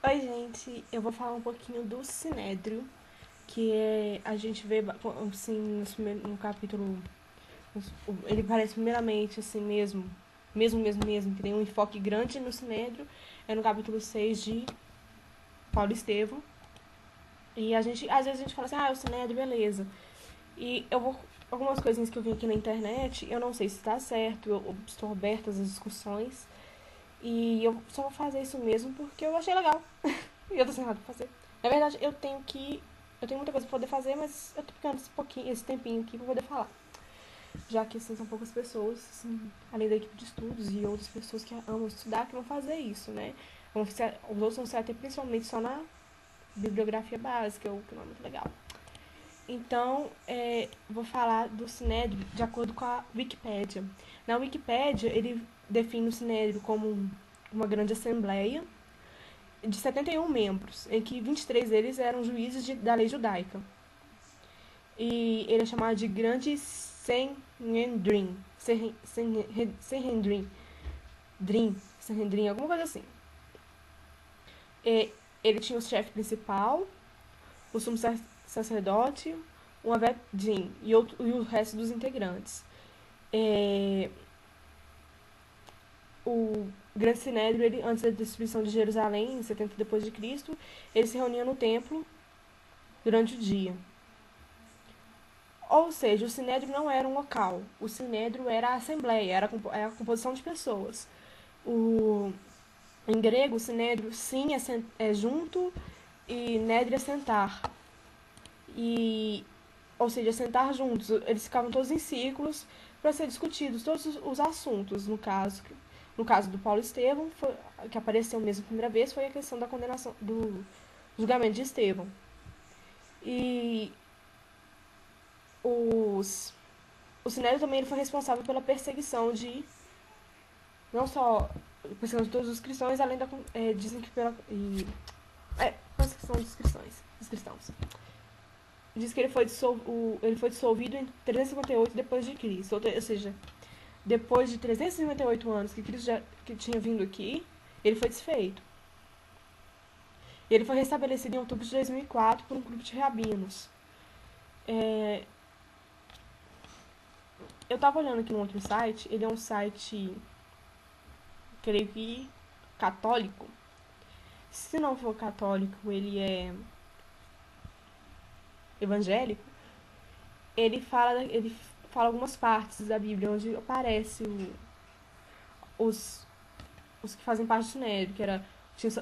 Oi, gente. Eu vou falar um pouquinho do Sinédrio, que a gente vê, assim, no capítulo. Ele parece primeiramente, assim mesmo, que tem um enfoque grande no Sinédrio. É no capítulo 6 de Paulo Estevão. E às vezes a gente fala assim, o Sinédrio, beleza. E eu vou. Algumas coisinhas que eu vi aqui na internet, eu não sei se está certo, eu estou aberta às discussões. E eu só vou fazer isso mesmo porque eu achei legal. E eu tô sem nada pra fazer. Na verdade, eu tenho muita coisa pra poder fazer, mas eu tô ficando esse tempinho aqui pra poder falar. Já que, assim, são poucas pessoas, assim, além da equipe de estudos e outras pessoas que amam estudar, que vão fazer isso, né? Os outros vão se ater principalmente só na bibliografia básica, o que não é muito legal. Então, vou falar do Sinédrio de acordo com a Wikipédia. Na Wikipédia, ele define o Sinédrio como uma grande assembleia de 71 membros, em que 23 deles eram juízes da lei judaica. E ele é chamado de Grande Sanhedrin. Sanhedrin, alguma coisa assim. E ele tinha o chefe principal, o sumo sacerdote, o Avedim e o resto dos integrantes. É, o Grande Sinédrio, ele, antes da destruição de Jerusalém, em 70 depois de Cristo, ele se reunia no templo durante o dia. Ou seja, o sinédrio não era um local. O sinédrio era a assembleia, era a composição de pessoas. O, em grego, o sinédrio, sim, é junto e nédrio é sentar. E, ou seja, sentar juntos. Eles ficavam todos em círculos para ser discutidos todos os assuntos. No caso do Paulo Estevão, que apareceu mesmo a primeira vez, foi a questão da condenação, do julgamento de Estevão. E os o Sinédrio também ele foi responsável pela perseguição de não só perseguição de todos os cristãos, além da dizem que pela perseguição dos cristãos. Diz que ele foi dissolvido em 358 depois de Cristo, ou seja, depois de 358 anos que Cristo já que tinha vindo aqui, ele foi desfeito. Ele foi restabelecido em outubro de 2004 por um grupo de rabinos. É, eu tava olhando aqui num outro site, ele é um site, creio que, católico. Se não for católico, ele é evangélico, ele fala algumas partes da Bíblia onde aparece os, os que fazem parte do Sinédrio, que era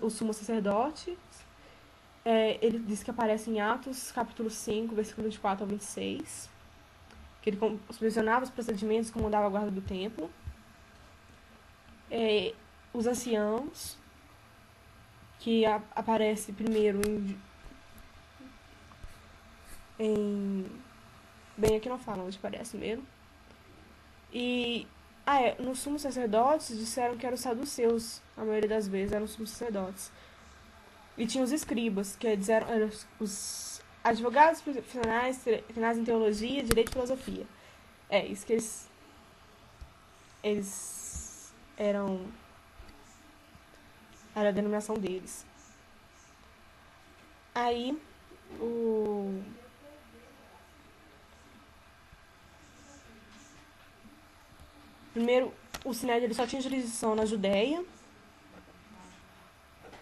o sumo sacerdote. Ele diz que aparece em Atos, capítulo 5, versículo 24 ao 26, que ele supervisionava os procedimentos, comandava a guarda do templo. Os anciãos, que aparece primeiro em bem aqui não fala onde aparece mesmo. E nos sumos sacerdotes disseram que eram os saduceus, a maioria das vezes eram os sumos sacerdotes. E tinha os escribas, que eram os advogados finais em teologia, direito e filosofia. Isso que eles eram. Era a denominação deles. Aí, o. Primeiro, o Sinédrio ele só tinha jurisdição na Judéia,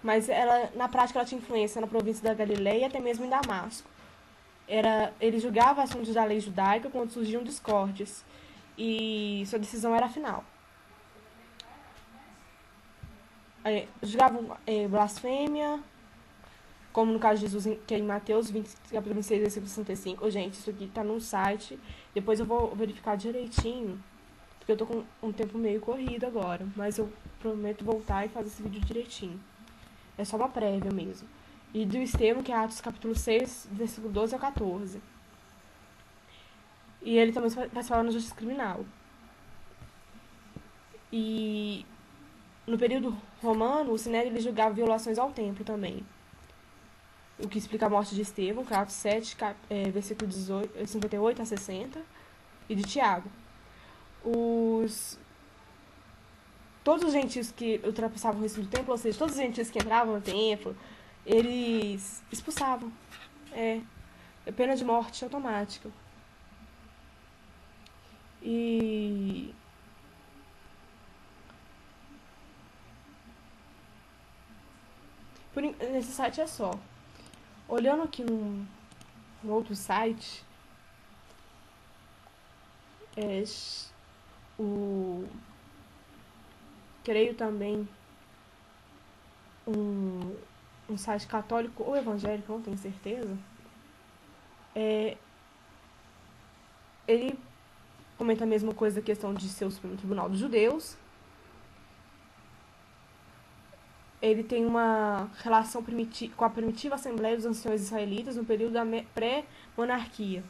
mas na prática ela tinha influência na província da Galileia e até mesmo em Damasco. Ele julgava assuntos da lei judaica quando surgiam discórdias, e sua decisão era final. Julgavam blasfêmia, como no caso de Jesus, que é em Mateus 20, capítulo 26, versículo 65. Gente, isso aqui tá no site, depois eu vou verificar direitinho, porque eu tô com um tempo meio corrido agora, mas eu prometo voltar e fazer esse vídeo direitinho. É só uma prévia mesmo. E do Estevão, que é Atos capítulo 6, versículo 12 ao 14. E ele também participava na justiça criminal. E no período romano, o Sinédrio ele julgava violações ao templo também. O que explica a morte de Estevão, que é Atos 7, versículo 58 a 60, e de Tiago. Os todos os gentios que ultrapassavam o risco do templo, ou seja, todos os gentios que entravam no templo, eles expulsavam. É pena de morte automática. E nesse site é só. Olhando aqui num outro site, creio também um site católico ou evangélico, não tenho certeza. Ele comenta a mesma coisa, a questão de ser o Supremo Tribunal dos Judeus. Ele tem uma relação com a primitiva Assembleia dos Anciões Israelitas no período da pré-monarquia.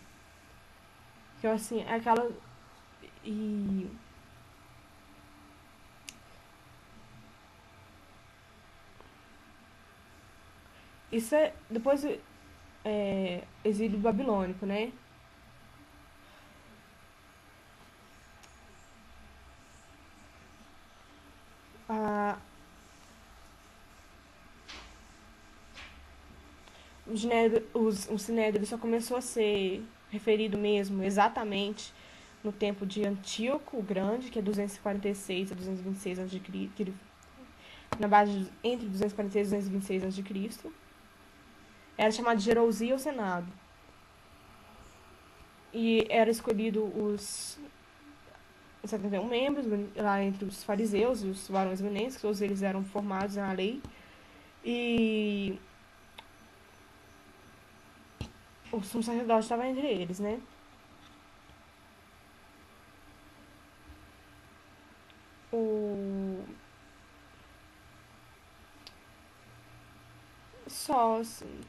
Que assim, é aquela... E... Isso é... Depois... exílio babilônico, né? O Sinédrio só começou a ser referido mesmo exatamente no tempo de Antíoco o Grande, que é 246 a 226 a.C., na base entre 246 e 226 a.C. Era chamado de Gerousia ou Senado. E era escolhido os 71 membros, lá entre os fariseus e os varões eminentes, que todos eles eram formados na lei. E o sumo sacerdote estava entre eles, né? Só, assim...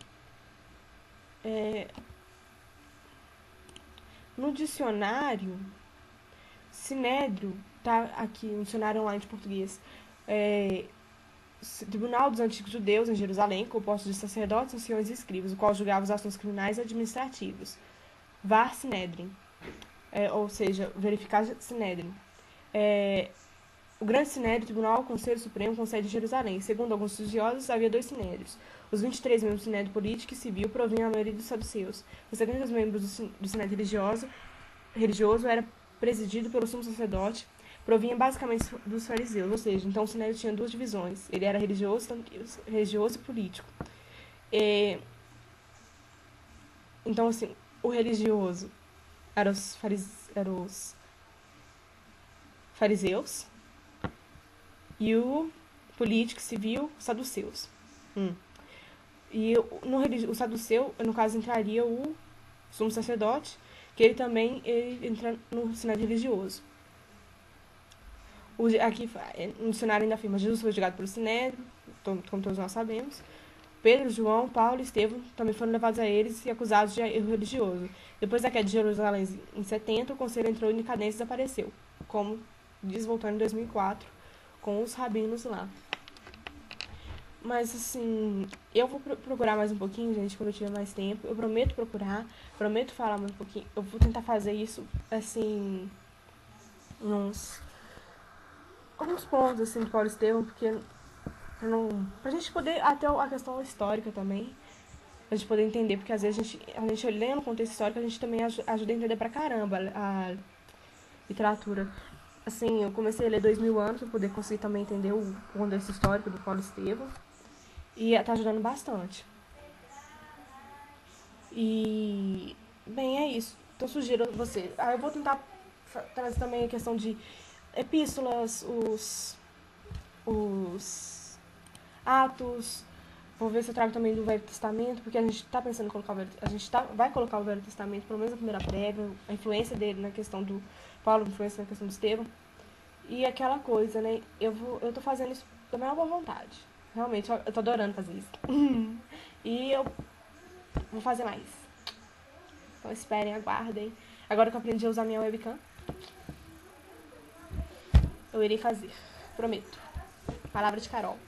No dicionário, Sinédrio, tá aqui no dicionário online de português, Tribunal dos Antigos Judeus em Jerusalém, composto de sacerdotes, anciões e escribas, o qual julgava os assuntos criminais e administrativos. Var Sinédrio, ou seja, verificar Sinédrio. O Grande Sinédrio, Tribunal, Conselho Supremo, com sede em Jerusalém. Segundo alguns estudiosos, havia 2 sinédrios. Os 23 membros do Sinédrio político e civil provinham a maioria dos saduceus. Os 70 membros do Sinédrio religioso era presidido pelo sumo sacerdote, provinha basicamente dos fariseus, ou seja, então o Sinédrio tinha 2 divisões. Ele era religioso e político. Então, assim, o religioso eram os fariseus, e o político civil, os saduceus. E o saduceu, no caso, entraria o sumo sacerdote, que ele também entra no cenário religioso. Aqui no cenário ainda afirma: Jesus foi julgado pelo Sinédrio, como todos nós sabemos. Pedro, João, Paulo e Estevão também foram levados a eles e acusados de erro religioso. Depois da queda de Jerusalém em 70, o conselho entrou em decadência e desapareceu, como diz, voltando em 2004, com os rabinos lá. Mas, assim, eu vou procurar mais um pouquinho, gente, quando eu tiver mais tempo. Eu prometo procurar, prometo falar mais um pouquinho. Eu vou tentar fazer isso, assim, alguns pontos, assim, de Paulo Estevão, porque pra gente poder, até a questão histórica também, a gente poder entender, porque às vezes a gente lendo o contexto histórico, a gente também ajuda a entender pra caramba a literatura. Assim, eu comecei a ler 2000 anos pra poder conseguir também entender o contexto histórico do Paulo Estevão. E tá ajudando bastante. E, bem, é isso. Então, sugiro a você. Eu vou tentar trazer também a questão de epístolas, os Atos. Vou ver se eu trago também do Velho Testamento, porque a gente tá pensando em colocar vai colocar o Velho Testamento, pelo menos a primeira prévia, a influência dele na questão do Paulo, a influência na questão do Estevão. E aquela coisa, né? Eu tô fazendo isso da maior boa vontade. Realmente, eu tô adorando fazer isso. E eu vou fazer mais. Então esperem, aguardem. Agora que eu aprendi a usar minha webcam, eu irei fazer. Prometo. Palavra de Carol.